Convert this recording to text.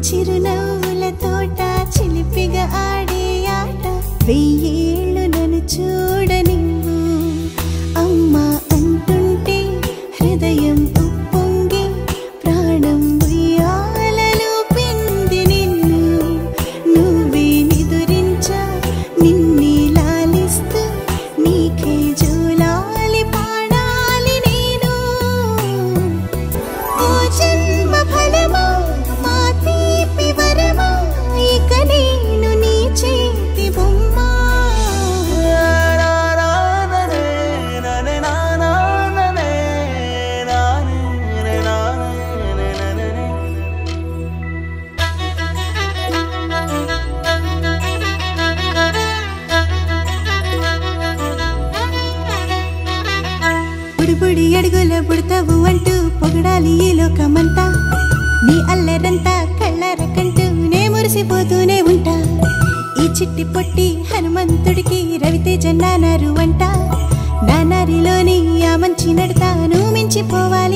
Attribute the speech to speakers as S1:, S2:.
S1: చిరునవ్వుల తోట చిలిపిగా ఆడే ఆట వెయ్యేళ్ళు నన్ను చూడనివ్వు అమ్మా అంటుంటే హృదయం ఉప్పొంగి ప్రాణం ఉయ్యాలలో పిండి నిన్ను నువ్వే నిదురించా నిన్నే లాలిస్తూ నీకే జోలాలి పాడాలి నేను ఓ జన్మ ఫలమా మా తీపి వరమా ఇక నేను నీ చేతి బొమ్మ బుడిబుడి అడుగుల బుడతావు అంటూ పొగడాలి ఈ లోకమంతా నీ అల్లరంతా కళ్ళారకంటూ నే మురిసిపోతూనే ఉంటా ఈ చిట్టి పొట్టి హనుమంతుడికి రవితేజ నానారు అంట నానారిలోని ఆ మంచి నడతా నువ్వు మించిపోవాలి